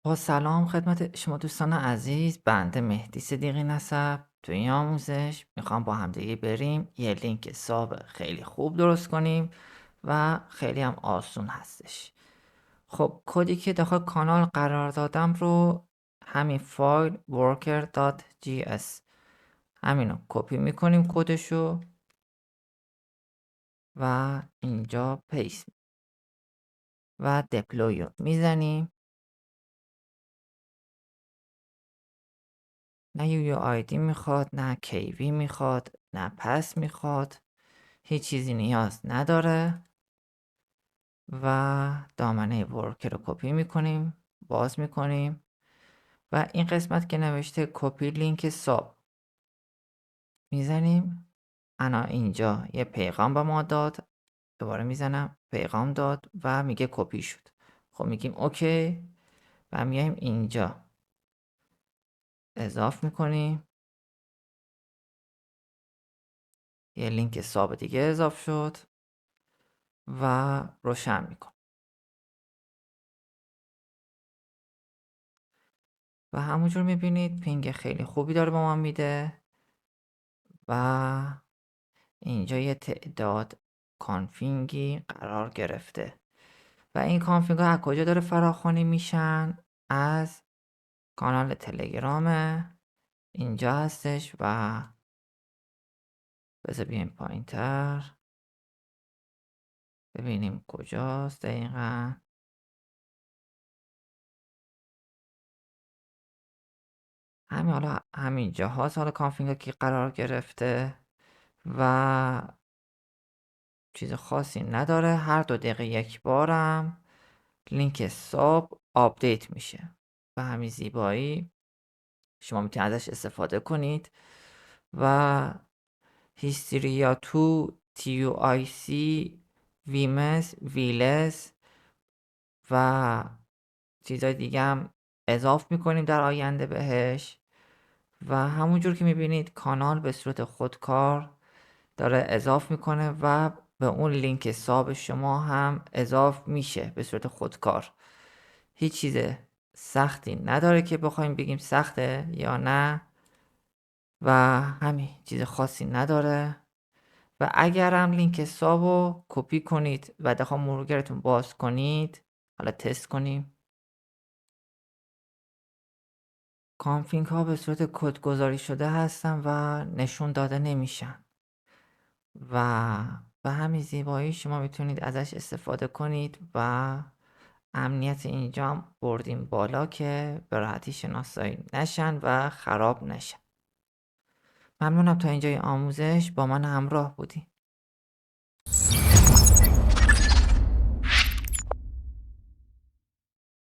با سلام خدمت شما دوستان عزیز. بنده مهدی صدیقی نسب. تو این آموزش میخوام با همدیگه بریم یه لینک حساب خیلی خوب درست کنیم و خیلی هم آسون هستش. خب کدی که داخل کانال قرار دادم رو همین فایل worker.js همینو کپی میکنیم کدشو و اینجا پیست و دپلوی رو میزنیم. نه یو آیدی میخواد، نه کیوی میخواد، نه پس میخواد، هیچ چیزی نیاز نداره و دامنه ورکر رو کپی میکنیم، باز میکنیم و این قسمت که نوشته کپی لینک ساب میزنیم. انا اینجا یه پیغام به ما داد، دوباره میزنم پیغام داد و میگه کپی شد. خب میگیم اوکی و میایم اینجا اضاف میکنیم، یه لینک ساب دیگه اضاف شد و روشن میکنیم و همونجور میبینید پینگ خیلی خوبی داره با ما میده و اینجا یه تعداد کانفیگی قرار گرفته و این کانفیگ ها از کجا داره فراخوانی میشن؟ از کانال تلگرامه، اینجا هستش و بذار بیایم پایین تر ببینیم کجاست دقیقا. همین حالا همین جاهاست. حالا کانفیگ که قرار گرفته و چیز خاصی نداره، هر 2 دقیقه یک بارم لینک ساب آپدیت میشه. به همین زیبایی شما میتونید ازش استفاده کنید و هیستریا تو TUIC ویمس ویلس و چیزای دیگه هم اضاف میکنیم در آینده بهش و همونجور که میبینید کانال به صورت خودکار داره اضاف میکنه و به اون لینک حساب شما هم اضاف میشه به صورت خودکار. هیچ چیز سختی نداره که بخوایم بگیم سخته یا نه و همین چیز خاصی نداره و اگر هم لینک حساب رو کپی کنید و داخل مرورگرتون باز کنید، حالا تست کنیم، کانفیگ ها به صورت کد گذاری شده هستن و نشون داده نمیشن و به همین زیبایی شما میتونید ازش استفاده کنید و امنیت اینجا هم بردیم بالا که به راحتی شناسایی نشن و خراب نشن. ممنونم تا اینجای آموزش با من همراه بودی.